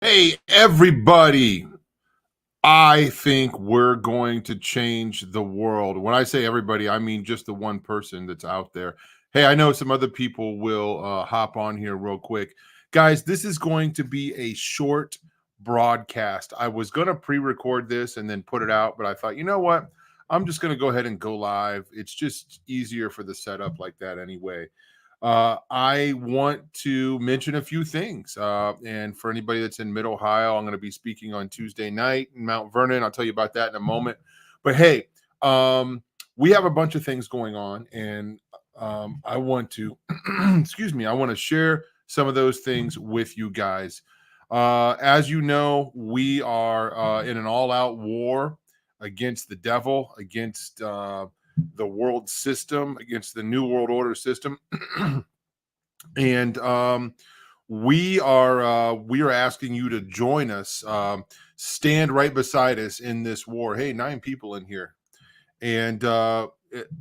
Hey, everybody. I think we're going to change the world. When I say everybody, I mean just the one person that's out there. Hey, I know some other people will hop on here real quick. Guys, this is going to be a short broadcast. I was going to pre-record this and then put it out, but I thought, you know what? I'm just going to go ahead and go live. It's just easier for the setup like that anyway. I want to mention a few things. And for anybody that's in Mid Ohio, I'm going to be speaking on Tuesday night in Mount Vernon. I'll tell you about that in a moment. But hey, we have a bunch of things going on, and I want to, excuse me, I want to share some of those things with you guys. As you know, we are in an all-out war against the devil, against the world system, against the new world order system. And we are asking you to join us, stand right beside us in this war. Hey, 9 people in here. And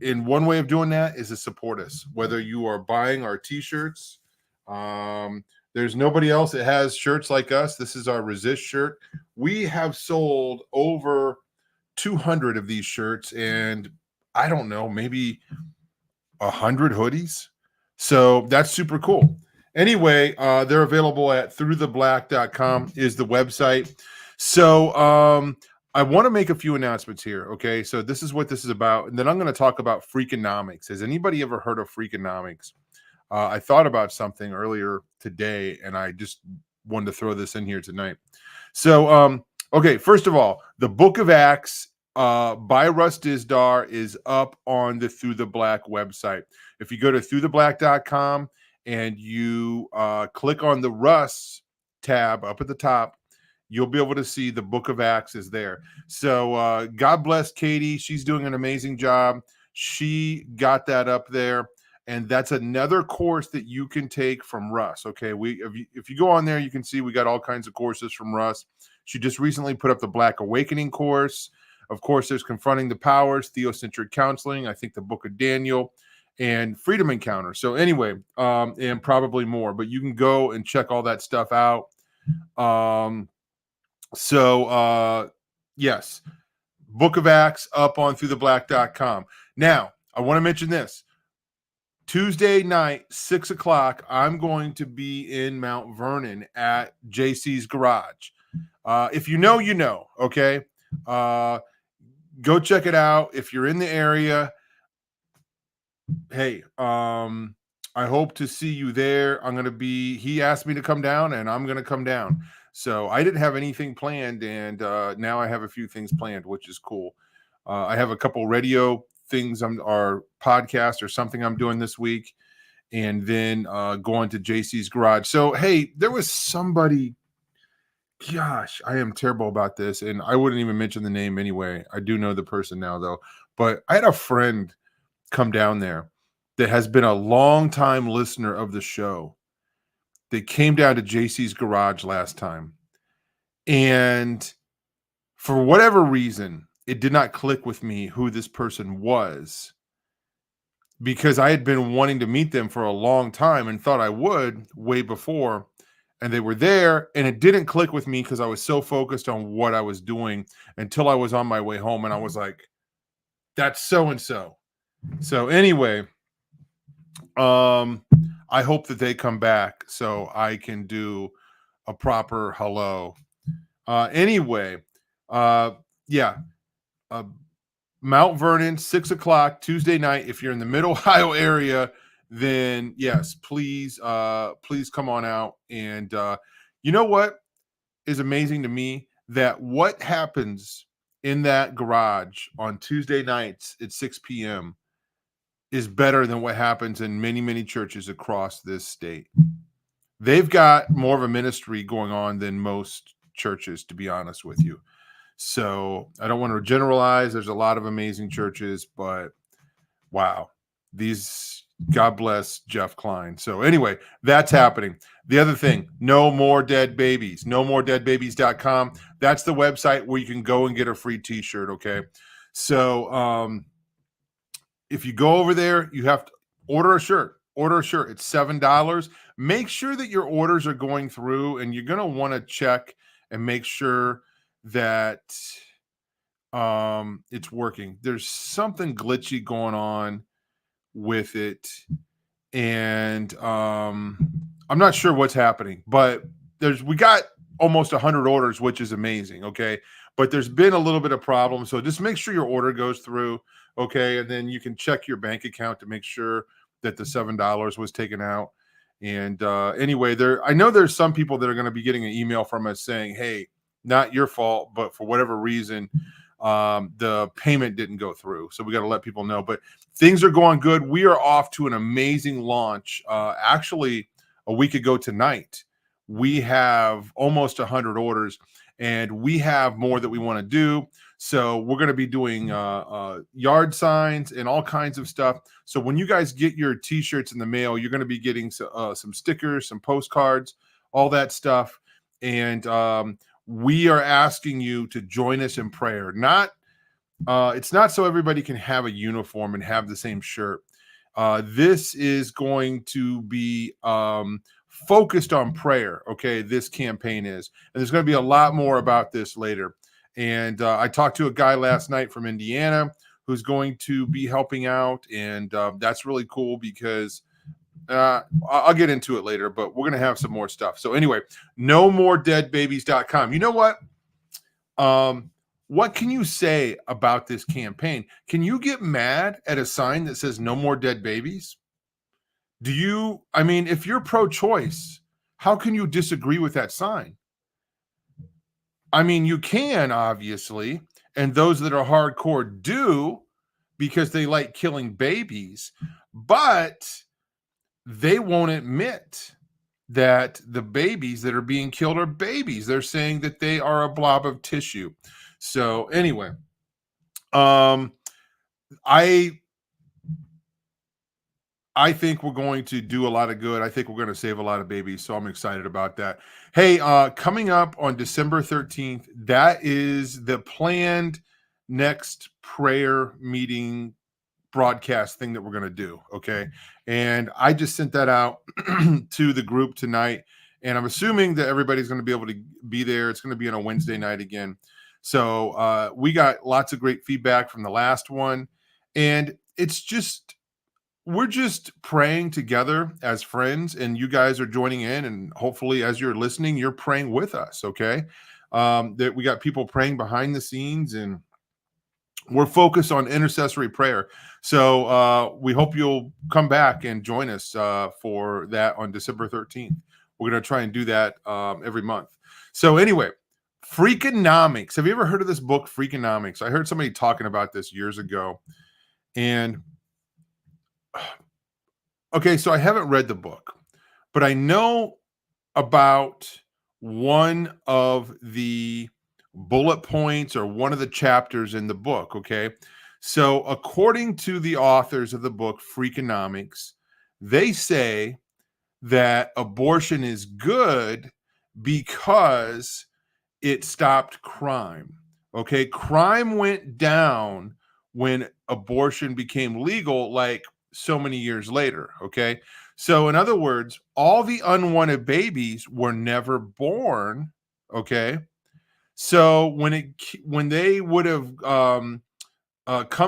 in one way of doing that is to support us, whether you are buying our t-shirts. There's nobody else that has shirts like us. This is our Resist shirt. We have sold over 200 of these shirts, and I don't know, maybe 100 hoodies. So that's super cool. Anyway, they're available at throughtheblack.com is the website. So I want to make a few announcements here. Okay. So this is what this is about. And then I'm going to talk about Freakanomics. Has anybody ever heard of Freakanomics? I thought about something earlier today, and I just wanted to throw this in here tonight. So, okay, first of all, the Book of Acts by Russ Dizdar is up on the Through the Black website. If you go to throughtheblack.com and you click on the Russ tab up at the top, you'll be able to see the Book of Acts is there. So God bless Katie. She's doing an amazing job. She got that up there. And that's another course that you can take from Russ. Okay, if you go on there, you can see we got all kinds of courses from Russ. She just recently put up the Black Awakening course. Of course, there's Confronting the Powers, Theocentric Counseling, I think the Book of Daniel, and Freedom Encounter. So anyway, and probably more, but you can go and check all that stuff out. Yes, Book of Acts up on throughtheblack.com. Now, I want to mention this. Tuesday night, 6 o'clock, I'm going to be in Mount Vernon at JC's Garage. If you know, you know, okay? Go check it out. If you're in the area, hey, I hope to see you there. He asked me to come down, and I'm going to come down. So I didn't have anything planned, and now I have a few things planned, which is cool. I have a couple radio things or podcast or something I'm doing this week, and then going to JC's Garage. So hey, there was somebody, gosh, I am terrible about this, and I wouldn't even mention the name anyway. I do know the person now though, but I had a friend come down there that has been a long time listener of the show. They came down to JC's Garage last time, and for whatever reason, it did not click with me who this person was, because I had been wanting to meet them for a long time and thought I would way before, and they were there, and it didn't click with me because I was so focused on what I was doing until I was on my way home, and I was like, that's so-and-so. So anyway, I hope that they come back so I can do a proper hello. Mount Vernon, 6 o'clock Tuesday night. If you're in the Mid Ohio area, then yes, please come on out. And you know what is amazing to me? That what happens in that garage on Tuesday nights at 6 p.m. is better than what happens in many, many churches across this state. They've got more of a ministry going on than most churches, to be honest with you. So I don't want to generalize. There's a lot of amazing churches, but wow, these, God bless Jeff Klein. So anyway, that's happening. The other thing, no more dead babies, nomoredeadbabies.com. That's the website where you can go and get a free t-shirt. Okay. So if you go over there, you have to order a shirt. It's $7. Make sure that your orders are going through, and you're going to want to check and make sure that it's working. There's something glitchy going on with it, and I'm not sure what's happening, but we got almost 100 orders, which is amazing. Okay, but there's been a little bit of problem, so just make sure your order goes through. Okay, and then you can check your bank account to make sure that the $7 was taken out. And anyway, I know there's some people that are going to be getting an email from us saying, hey, not your fault, but for whatever reason, the payment didn't go through. So we got to let people know. But things are going good. We are off to an amazing launch. Actually, a week ago tonight, we have almost 100 orders, and we have more that we want to do. So we're going to be doing yard signs and all kinds of stuff. So when you guys get your t-shirts in the mail, you're going to be getting some stickers, some postcards, all that stuff. And we are asking you to join us in prayer. It's not so everybody can have a uniform and have the same shirt. This is going to be focused on prayer. Okay, this campaign is, and there's going to be a lot more about this later. And I talked to a guy last night from Indiana who's going to be helping out, and that's really cool because I'll get into it later, but we're going to have some more stuff. So anyway, nomoredeadbabies.com. You know what? What can you say about this campaign? Can you get mad at a sign that says no more dead babies? If you're pro-choice, how can you disagree with that sign? You can, obviously, and those that are hardcore do because they like killing babies, but they won't admit that the babies that are being killed are babies. They're saying that they are a blob of tissue. So anyway, I think we're going to do a lot of good. I think we're going to save a lot of babies. So I'm excited about that. Hey, coming up on December 13th, that is the planned next prayer meeting broadcast thing that we're going to do. Okay. And I just sent that out to the group tonight. And I'm assuming that everybody's going to be able to be there. It's going to be on a Wednesday night again. So we got lots of great feedback from the last one. And we're just praying together as friends, and you guys are joining in, and hopefully as you're listening, you're praying with us. Okay. That we got people praying behind the scenes, and we're focused on intercessory prayer. So we hope you'll come back and join us for that on December 13th. We're going to try and do that every month. So anyway, Freakanomics. Have you ever heard of this book, Freakanomics? I heard somebody talking about this years ago. And okay, so I haven't read the book, but I know about one of the bullet points or one of the chapters in the book. Okay. So according to the authors of the book, Freakanomics, they say that abortion is good because it stopped crime. Okay. Crime went down when abortion became legal, like so many years later. Okay. So in other words, all the unwanted babies were never born. Okay. So when they would have come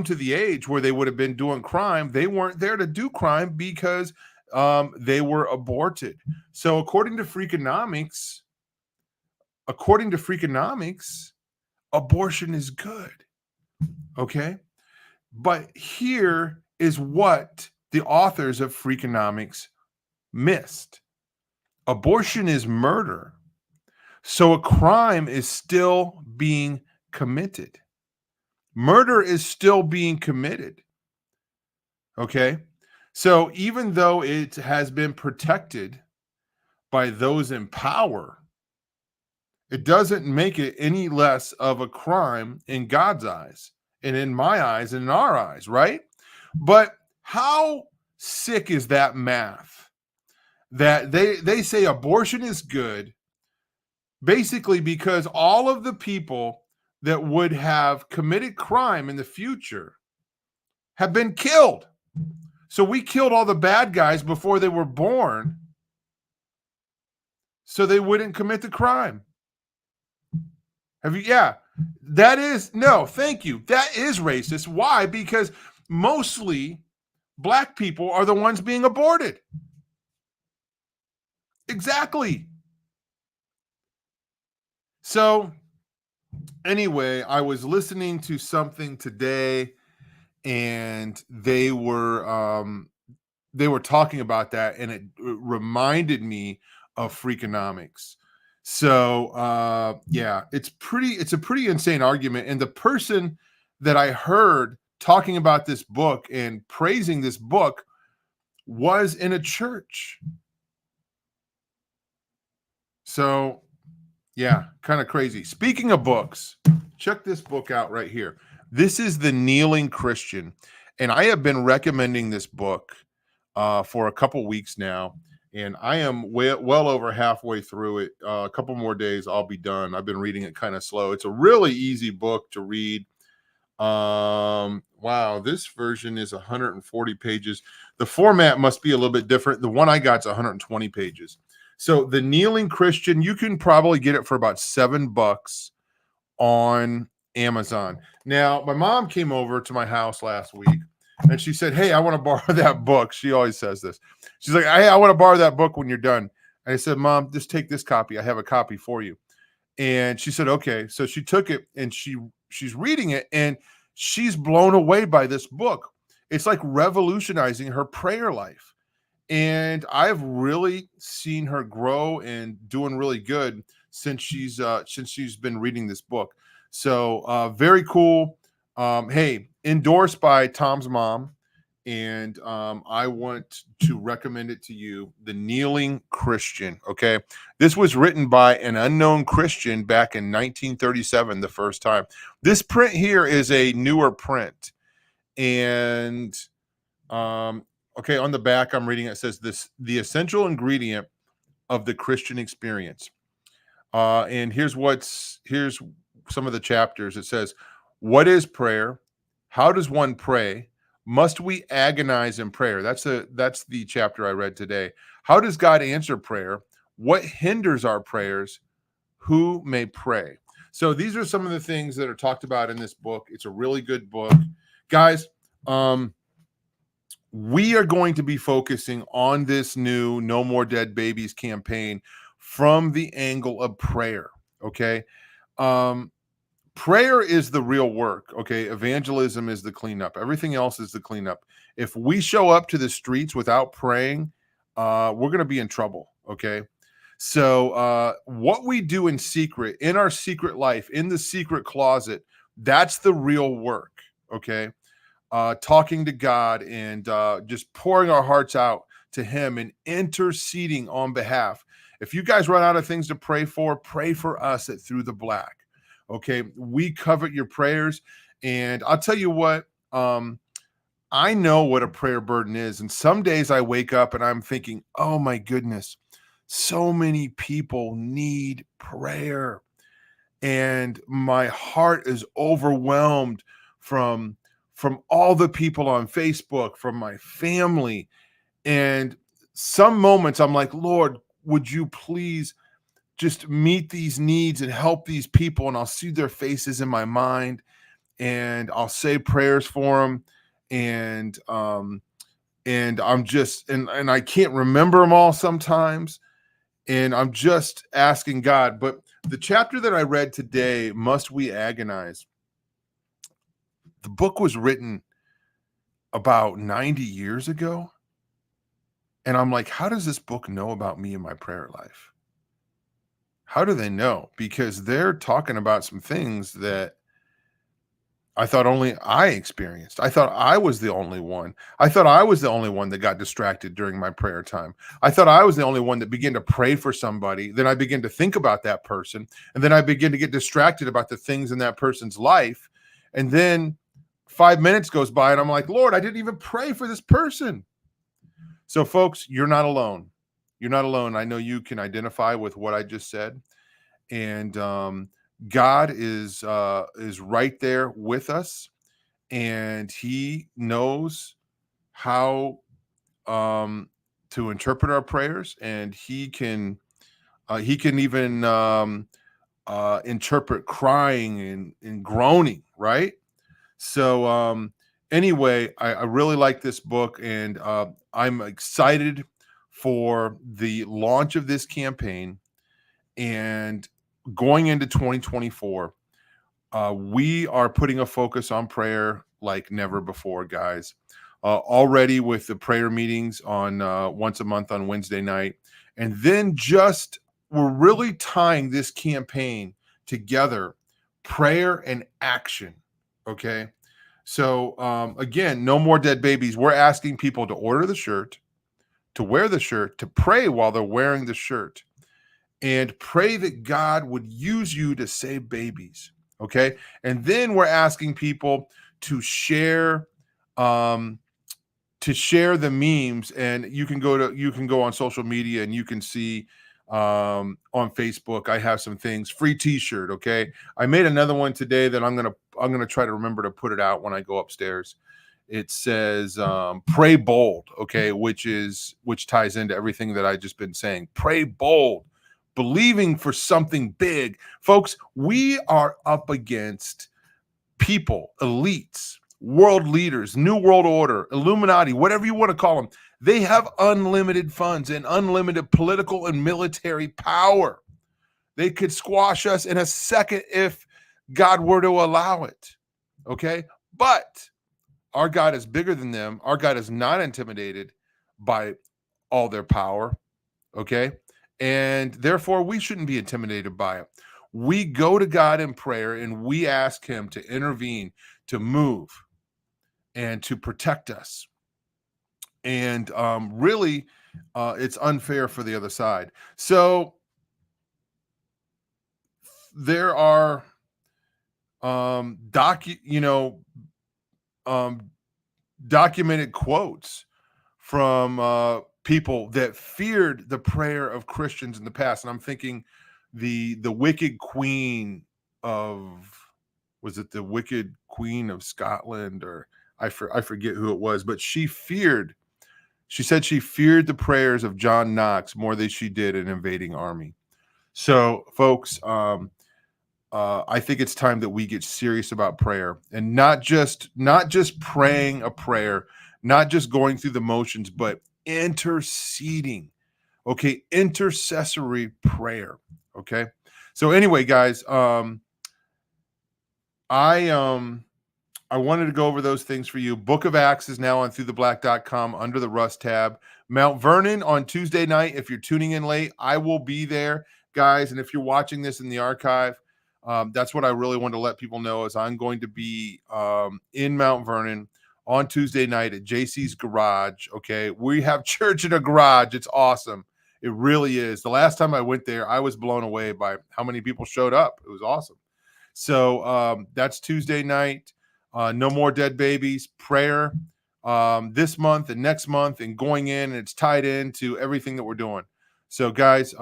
to the age where they would have been doing crime, they weren't there to do crime because they were aborted. So according to Freakanomics, abortion is good. Okay. But here is what the authors of Freakonomics missed. Abortion is murder. So a crime is still being committed. Murder is still being committed. Okay. So even though it has been protected by those in power, it doesn't make it any less of a crime in God's eyes and in my eyes and in our eyes, right? But how sick is that math that they say abortion is good basically because all of the people that would have committed crime in the future have been killed. So we killed all the bad guys before they were born so they wouldn't commit the crime. Have you? Yeah, that is no, thank you. That is racist. Why? Because mostly black people are the ones being aborted. Exactly. So, anyway, I was listening to something today, and they were talking about that, and it reminded me of Freakonomics. So yeah, it's a pretty insane argument. And the person that I heard talking about this book and praising this book was in a church. So yeah, kind of crazy. Speaking of books, check this book out right here. This is The Kneeling Christian, and I have been recommending this book for a couple weeks now, and I am well over halfway through it. A couple more days, I'll be done. I've been reading it kind of slow. It's a really easy book to read. Wow, this version is 140 pages. The format must be a little bit different. The one I got is 120 pages. So The Kneeling Christian, you can probably get it for about $7 on Amazon. Now, my mom came over to my house last week and she said, "Hey, I want to borrow that book." She always says this. She's like, "Hey, I want to borrow that book when you're done." And I said, "Mom, just take this copy. I have a copy for you." And she said, "Okay." So she took it and she's reading it and she's blown away by this book. It's like revolutionizing her prayer life. And I've really seen her grow and doing really good since she's been reading this book. So very cool. Hey, endorsed by Tom's mom, and I want to recommend it to you. The Kneeling Christian. Okay, this was written by an unknown Christian back in 1937, the first time. This print here is a newer print, and okay, on the back, I'm reading it says this: the essential ingredient of the Christian experience. And here's some of the chapters. It says, "What is prayer? How does one pray? Must we agonize in prayer?" That's the chapter I read today. How does God answer prayer? What hinders our prayers? Who may pray? So these are some of the things that are talked about in this book. It's a really good book, guys. We are going to be focusing on this new No More Dead Babies campaign from the angle of prayer. Okay. Prayer is the real work. Okay. Evangelism is the cleanup. Everything else is the cleanup. If we show up to the streets without praying, we're going to be in trouble. Okay. So, what we do in secret, in our secret life, in the secret closet, that's the real work. Okay. Talking to God and just pouring our hearts out to Him and interceding on behalf. If you guys run out of things to pray for us at Through the Black. Okay, we covet your prayers, and I'll tell you what. I know what a prayer burden is, and some days I wake up and I'm thinking, "Oh my goodness, so many people need prayer," and my heart is overwhelmed from all the people on Facebook, from my family. And some moments I'm like, "Lord, would you please just meet these needs and help these people?" And I'll see their faces in my mind and I'll say prayers for them. And I'm just and I can't remember them all sometimes. And I'm just asking God. But the chapter that I read today, Must We Agonize? The book was written about 90 years ago. And I'm like, how does this book know about me and my prayer life? How do they know? Because they're talking about some things that I thought only I experienced. I thought I was the only one. I thought I was the only one that got distracted during my prayer time. I thought I was the only one that began to pray for somebody. Then I began to think about that person. And then I began to get distracted about the things in that person's life. And then 5 minutes goes by and I'm like, Lord, I didn't even pray for this person. So, folks, you're not alone. You're not alone. I know you can identify with what I just said. And God is right there with us, and He knows how to interpret our prayers, and He can even interpret crying and groaning, right? So anyway, I really like this book, and I'm excited for the launch of this campaign. And going into 2024, we are putting a focus on prayer like never before, guys. Already with the prayer meetings on once a month on Wednesday night. And then we're really tying this campaign together, prayer and action. Okay. So again, no more dead babies. We're asking people to order the shirt, to wear the shirt, to pray while they're wearing the shirt, and pray that God would use you to save babies. Okay. And then we're asking people to share the memes, and you can go on social media and you can see on Facebook, I have some things, free t-shirt. Okay. I made another one today that I'm going to try to remember to put it out when I go upstairs. It says pray bold. Okay. Which ties into everything that I just been saying. Pray bold, believing for something big. Folks, we are up against people, elites, world leaders, New World Order, Illuminati, whatever you want to call them. They have unlimited funds and unlimited political and military power. They could squash us in a second if God were to allow it. Okay? But our God is bigger than them. Our God is not intimidated by all their power. Okay? And therefore, we shouldn't be intimidated by it. We go to God in prayer and we ask Him to intervene, to move, and to protect us. And really, it's unfair for the other side. So there are documented quotes from people that feared the prayer of Christians in the past. And I'm thinking the wicked queen was it the wicked queen of Scotland, or I forget who it was, but she said she feared the prayers of John Knox more than she did an invading army. So folks, I think it's time that we get serious about prayer, and not just praying a prayer, not just going through the motions, but interceding. Okay, intercessory prayer. Okay. So anyway, guys, I wanted to go over those things for you. Book of Acts is now on throughtheblack.com under the Rust tab. Mount Vernon on Tuesday night. If you're tuning in late, I will be there, guys. And if you're watching this in the archive, that's what I really want to let people know is I'm going to be in Mount Vernon on Tuesday night at JC's Garage. Okay. We have church in a garage. It's awesome. It really is. The last time I went there, I was blown away by how many people showed up. It was awesome. So that's Tuesday night. No more dead babies. Prayer this month and next month and going in. And it's tied into everything that we're doing. So, guys,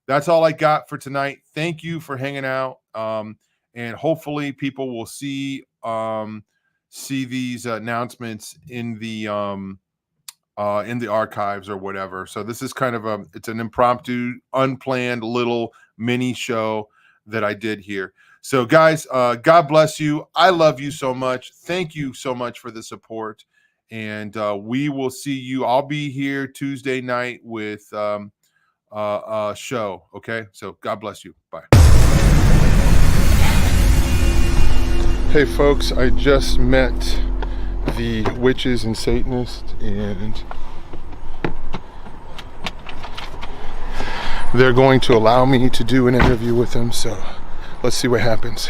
that's all I got for tonight. Thank you for hanging out. And hopefully people will see these announcements in the archives or whatever. So this is kind of it's an impromptu, unplanned little mini show that I did here. So guys, God bless you. I love you so much. Thank you so much for the support. And we will see you. I'll be here Tuesday night with a show. Okay. So God bless you. Bye. Hey folks, I just met the witches and Satanists, and they're going to allow me to do an interview with them, so let's see what happens.